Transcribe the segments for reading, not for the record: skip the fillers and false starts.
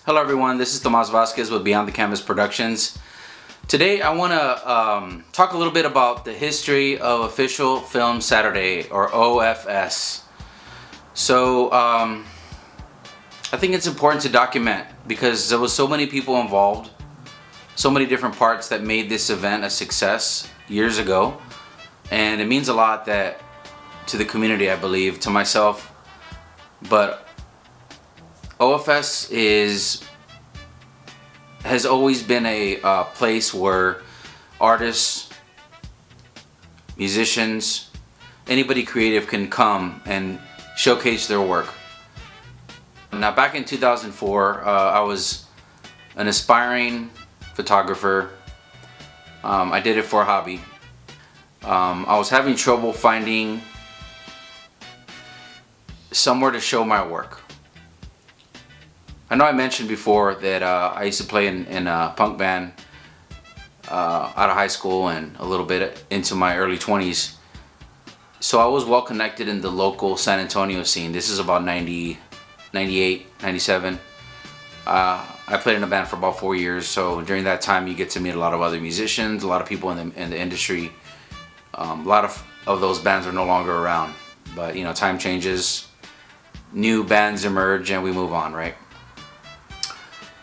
Hello everyone, this is Tomas Vasquez with Beyond the Canvas Productions. Today I want to talk a little bit about the history of Official Film Saturday, or OFS. So I think it's important to document because there was so many people involved, so many different parts that made this event a success years ago, and it means a lot that to the community, I believe, to myself. But OFS has always been a place where artists, musicians, anybody creative can come and showcase their work. Now, back in 2004, I was an aspiring photographer. I did it for a hobby. I was having trouble finding somewhere to show my work. I know I mentioned before that I used to play in a punk band out of high school and a little bit into my early 20s. So I was well connected in the local San Antonio scene. This is about 90, 98, 97. I played in a band for about 4 years, so during that time you get to meet a lot of other musicians, a lot of people in the industry. A lot of those bands are no longer around, but you know, time changes, new bands emerge, and we move on, right?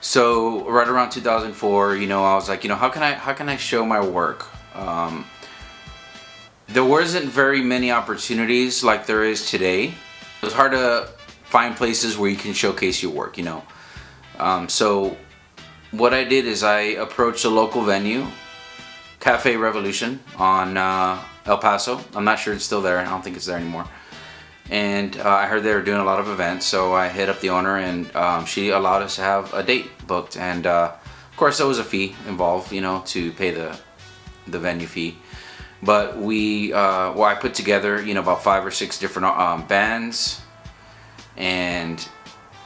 So right around 2004, you know, I was like, you know, how can I show my work? There wasn't very many opportunities like there is today. It was hard to find places where you can showcase your work, you know. So what I did is I approached a local venue, Cafe Revolution on El Paso. I'm not sure it's still there. I don't think it's there anymore. And I heard they were doing a lot of events, so I hit up the owner, and she allowed us to have a date booked. And of course, there was a fee involved, you know, to pay the venue fee. But I put together, you know, about 5 or 6 different bands, and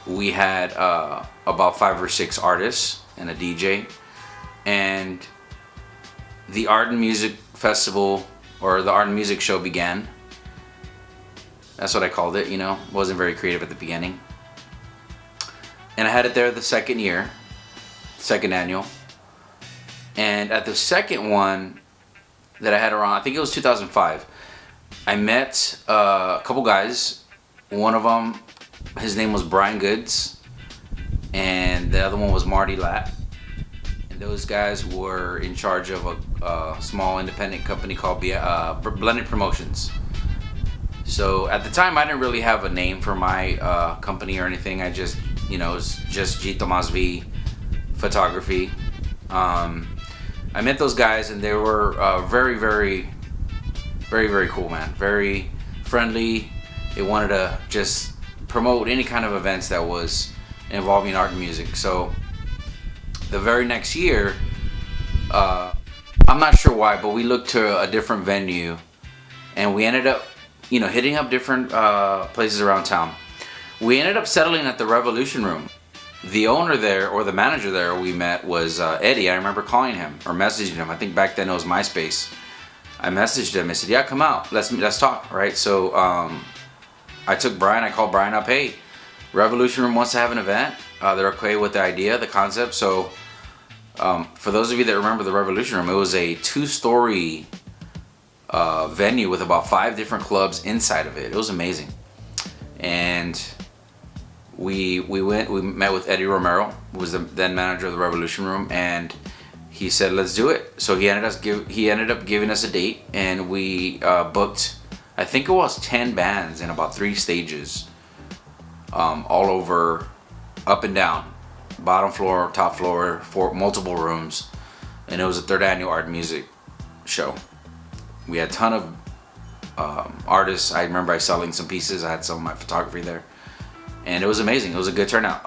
we had about 5 or 6 artists and a DJ. And the Art and Music Festival, or the Art and Music Show, began. That's what I called it, you know. Wasn't very creative at the beginning. And I had it there the second year, second annual. And at the second one that I had around, I think it was 2005, I met a couple guys. One of them, his name was Brian Goods, and the other one was Marty Latt. And those guys were in charge of a small independent company called Blended Promotions. So at the time, I didn't really have a name for my company or anything. I just, you know, it was just G. Tomas V Photography. I met those guys, and they were very, very, very, very cool, man. Very friendly. They wanted to just promote any kind of events that was involving art and music. So the very next year, I'm not sure why, but we looked to a different venue, and we ended up, you know, hitting up different places around town. We ended up settling at the Revolution Room. The owner there, or the manager there we met, was Eddie. I remember calling him or messaging him. I think back then it was MySpace. I messaged him. I said, yeah, come out. Let's talk, right? So I took Brian. I called Brian up. Hey, Revolution Room wants to have an event. They're okay with the idea, the concept. So for those of you that remember the Revolution Room, it was a 2-story venue with about 5 different clubs inside of it. It was amazing. And we met with Eddie Romero, who was the then manager of the Revolution Room, and he said, let's do it. So he ended up giving us a date, and we booked, I think it was 10 bands in about 3 stages, all over, up and down, bottom floor, top floor, 4 multiple rooms. And it was a 3rd annual art and music show. We had a ton of artists. I remember I selling some pieces. I had some of my photography there, and it was amazing. It was a good turnout.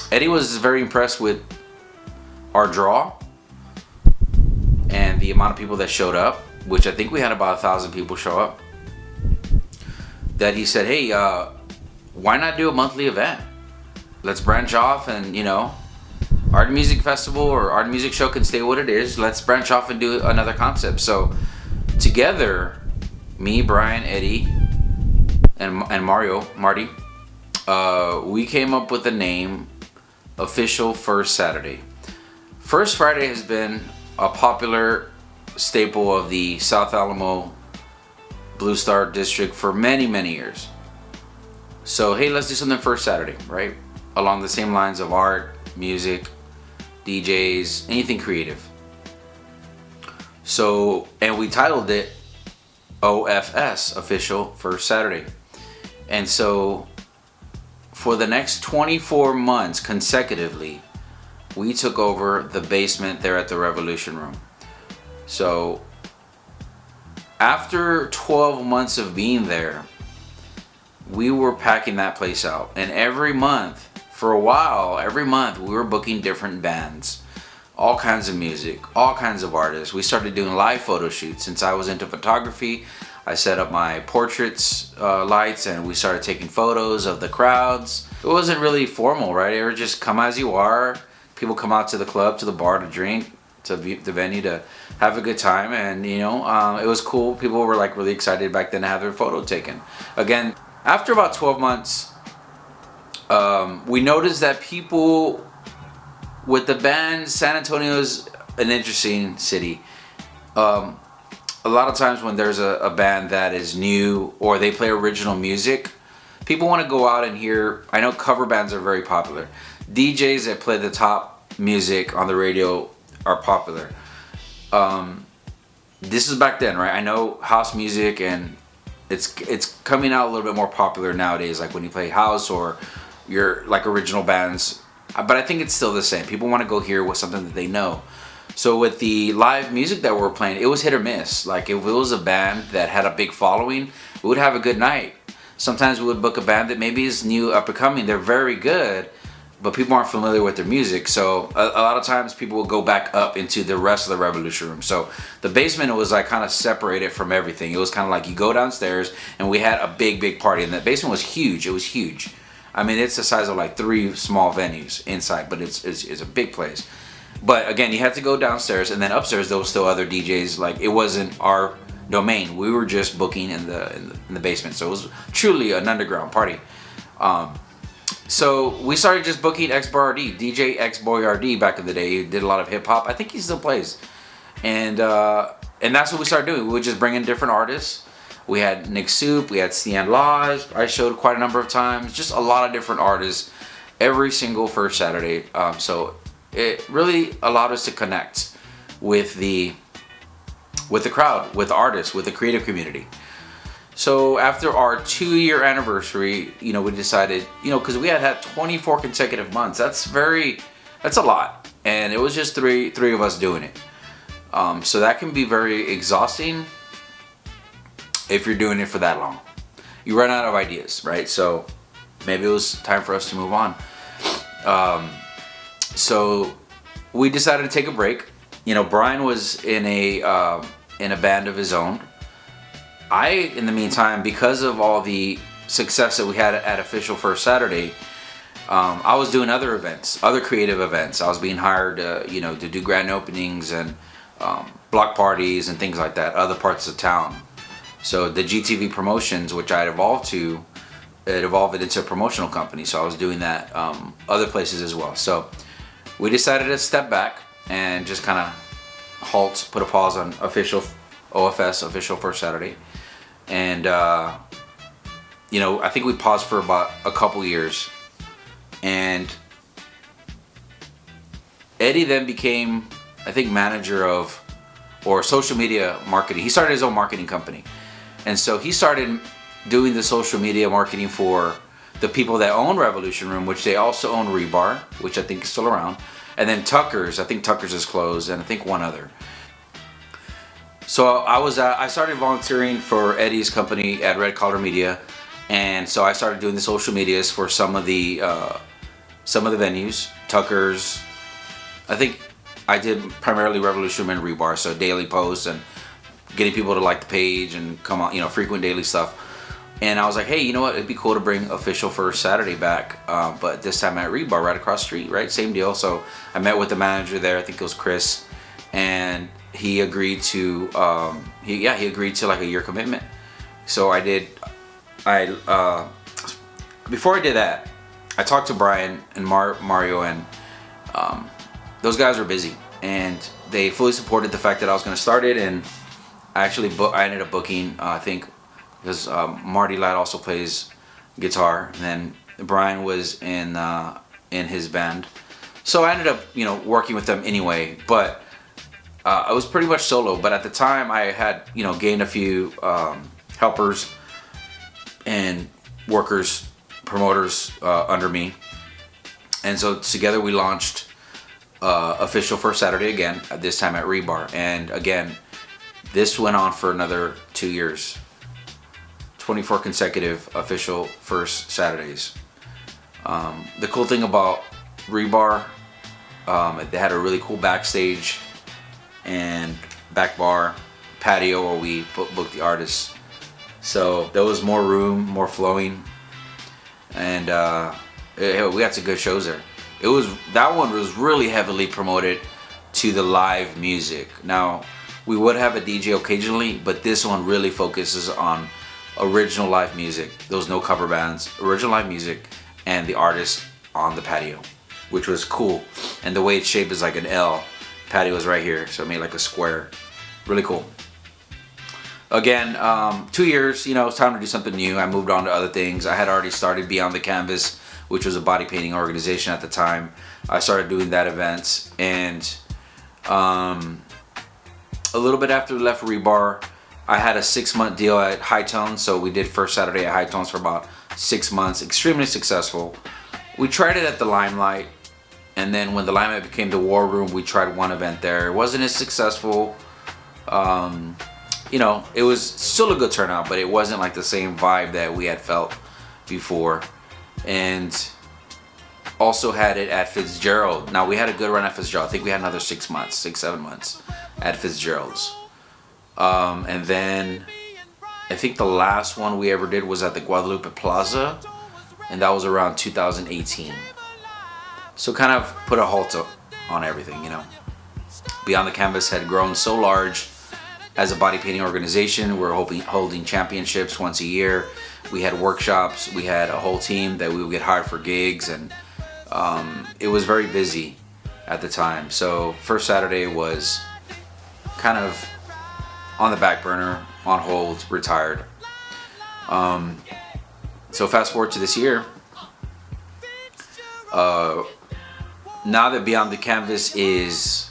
Eddie was very impressed with our draw and the amount of people that showed up, which I think we had about 1,000 people show up. That he said, hey, why not do a monthly event? Let's branch off, and you know, Art and Music Festival or Art and Music Show can stay what it is. Let's branch off and do another concept. So together, me, Brian, Eddie, and Marty, we came up with the name Official First Saturday. First Friday has been a popular staple of the South Alamo Blue Star District for many, many years. So hey, let's do something first Saturday, right? Along the same lines of art, music, DJs, anything creative. So, and we titled it OFS, Official First Saturday. And so for the next 24 months consecutively, we took over the basement there at the Revolution Room. So after 12 months of being there, we were packing that place out. And every month, for a while, every month we were booking different bands, all kinds of music, all kinds of artists. We started doing live photo shoots. Since I was into photography, I set up my portraits lights, and we started taking photos of the crowds. It wasn't really formal, right? It was just come as you are. People come out to the club, to the bar to drink, to the venue to have a good time. And you know, it was cool. People were like really excited back then to have their photo taken. Again, after about 12 months, we noticed that people with the band, San Antonio is an interesting city. A lot of times when there's a band that is new or they play original music, people want to go out and hear. I know cover bands are very popular. DJs that play the top music on the radio are popular. This is back then, right? I know house music, and it's coming out a little bit more popular nowadays, like when you play house or your like original bands. But I think it's still the same. People want to go hear with something that they know. So with the live music that we're playing, it was hit or miss. Like if it was a band that had a big following, we would have a good night. Sometimes we would book a band that maybe is new, up and coming. They're very good, but people aren't familiar with their music. So a lot of times people will go back up into the rest of the Revolution Room. So the basement was like kind of separated from everything. It was kind of like you go downstairs, and we had a big party, and the basement was huge. It was huge. I mean, it's the size of like 3 small venues inside, but it's a big place. But again, you had to go downstairs, and then upstairs there was still other DJs. Like it wasn't our domain. We were just booking in the basement. So it was truly an underground party. So we started just booking X Boyardee, DJ X Boyardee back in the day. He did a lot of hip hop. I think he still plays, and that's what we started doing. We would just bring in different artists. We had Nick Soup, we had Cian Lodge. I showed quite a number of times. Just a lot of different artists every single first Saturday. So it really allowed us to connect with the crowd, with the artists, with the creative community. So after our 2-year anniversary, you know, we decided, you know, because we had 24 consecutive months. That's a lot, and it was just three of us doing it. So that can be very exhausting if you're doing it for that long. You run out of ideas, right? So maybe it was time for us to move on. So we decided to take a break. You know, Brian was in a band of his own. I, in the meantime, because of all the success that we had at Official First Saturday, I was doing other events, other creative events. I was being hired, to do grand openings and block parties and things like that, other parts of town. So the GTV Promotions, which I evolved it into a promotional company. So I was doing that other places as well. So we decided to step back and just kind of put a pause on OFS, Official First Saturday. And, I think we paused for about a couple years. And Eddie then became, I think, manager of, or social media marketing. He started his own marketing company. And so he started doing the social media marketing for the people that own Revolution Room, which they also own Rebar, which I think is still around. And then Tucker's, I think Tucker's is closed, and I think one other. So I started volunteering for Eddie's company at Red Collar Media, and so I started doing the social medias for some of the venues. Tucker's, I think I did primarily Revolution and Rebar, so daily posts and getting people to like the page and come on, frequent daily stuff. And I was like, hey, you know what? It'd be cool to bring Official First Saturday back, but this time at Rebar, right across the street, right? Same deal. So I met with the manager there. I think it was Chris, and he agreed to he agreed to like a year commitment. So I before I did that, I talked to Brian and Mario, and those guys were busy, and they fully supported the fact that I was going to start it. And I ended up booking, I think, because Marty Ladd also plays guitar, and then Brian was in his band, so I ended up working with them anyway. But I was pretty much solo. But at the time, I had gained a few helpers and workers, promoters under me, and so together we launched Official First Saturday again. This time at Rebar, and again, this went on for another 2 years. 24 consecutive Official First Saturdays. The cool thing about Rebar, they had a really cool backstage and back bar patio where we booked the artists. So there was more room, more flowing, and we had some good shows there. That one was really heavily promoted to the live music. Now, we would have a DJ occasionally, but this one really focuses on original live music. There was no cover bands, original live music, and the artist on the patio, which was cool. And the way it's shaped is like an L. Patio is right here, so it made like a square. Really cool. Again, 2 years, it's time to do something new. I moved on to other things. I had already started Beyond the Canvas, which was a body painting organization at the time. I started doing that event, and a little bit after we left Rebar, I had a 6-month deal at High Tones. So we did First Saturday at High Tones for about 6 months. Extremely successful. We tried it at the Limelight, and then when the Limelight became the War Room, we tried one event there. It wasn't as successful. It was still a good turnout, but it wasn't like the same vibe that we had felt before. And also had it at Fitzgerald. Now, we had a good run at Fitzgerald. I think we had another 6 months, 7 months at Fitzgerald's. And then I think the last one we ever did was at the Guadalupe Plaza, and that was around 2018. So kind of put a halt on everything, Beyond the Canvas had grown so large as a body painting organization. We're holding championships once a year. We had workshops. We had a whole team that we would get hired for gigs, and it was very busy at the time. So First Saturday was kind of on the back burner, on hold, retired. So fast forward to this year. Now that Beyond the Canvas is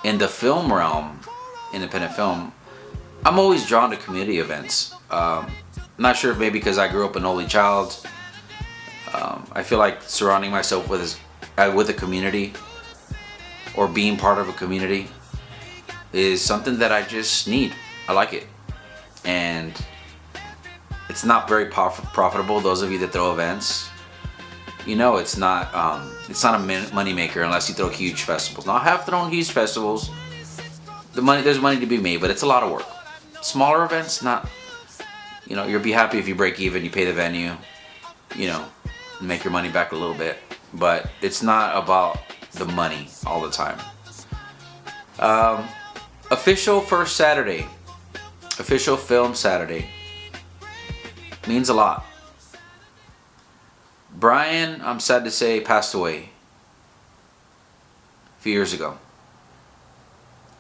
in the film realm, independent film, I'm always drawn to community events. I'm not sure if maybe because I grew up an only child. I feel like surrounding myself with a community, or being part of a community, is something that I just need. I like it, and it's not very profitable. Those of you that throw events, it's not a money maker unless you throw huge festivals. Now, I have thrown huge festivals. There's money to be made, but it's a lot of work. Smaller events, not, you'll be happy if you break even, you pay the venue, make your money back a little bit, but it's not about the money all the time. Official First Saturday, Official Film Saturday, means a lot. Brian, I'm sad to say, passed away a few years ago.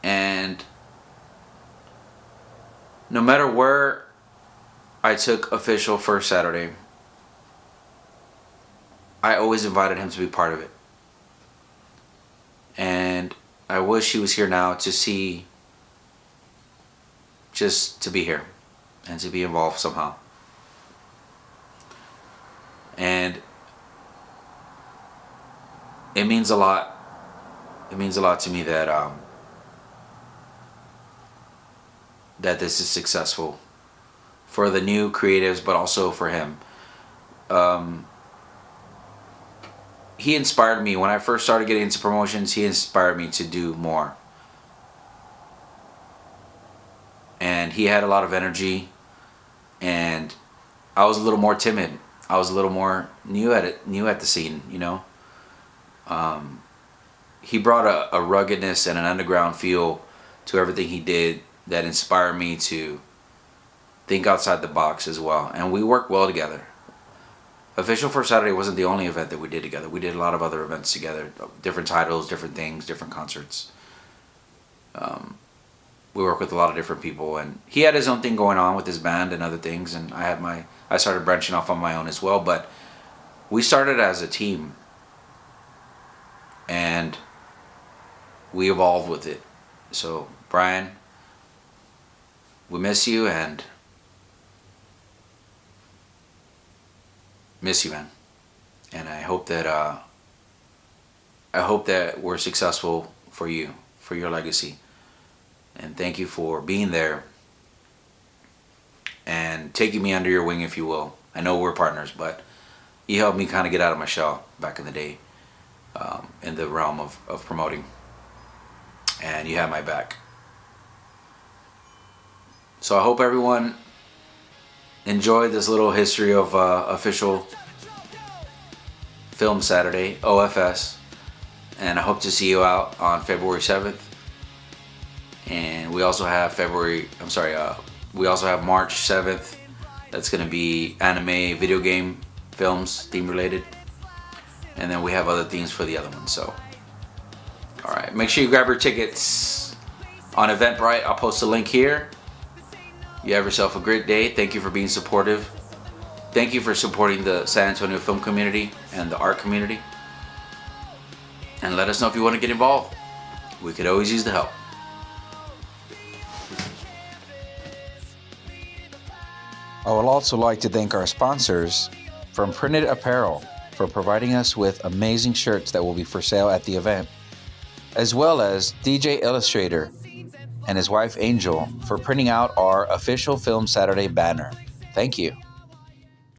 And no matter where I took Official First Saturday, I always invited him to be part of it. And I wish he was here now to see, just to be here and to be involved somehow. And it means a lot. It means a lot to me that that this is successful for the new creatives, but also for him. He inspired me when I first started getting into promotions. He inspired me to do more, and he had a lot of energy, and I was a little more timid. I was a little more new at the scene, He brought a ruggedness and an underground feel to everything he did that inspired me to think outside the box as well. And we work well together. Official for Saturday wasn't the only event that we did together. We did a lot of other events together, different titles, different things, different concerts. We work with a lot of different people, and he had his own thing going on with his band and other things, and I started branching off on my own as well. But we started as a team, and we evolved with it. So Brian, we miss you, and miss you, man. And I hope that we're successful for you, for your legacy. And thank you for being there and taking me under your wing, if you will. I know we're partners, but you helped me kind of get out of my shell back in the day, in the realm of promoting. And you have my back. So I hope everyone enjoyed this little history of Official Film Saturday, OFS. And I hope to see you out on February 7th. And we also have we also have March 7th. That's going to be anime, video game, films, theme related. And then we have other themes for the other ones. So, alright, make sure you grab your tickets on Eventbrite. I'll post a link here. You have yourself a great day. Thank you for being supportive. Thank you for supporting the San Antonio film community and the art community. And let us know if you want to get involved. We could always use the help. I would also like to thank our sponsors from Printed Apparel for providing us with amazing shirts that will be for sale at the event, as well as DJ Illustrator and his wife Angel for printing out our Official Film Saturday banner. Thank you.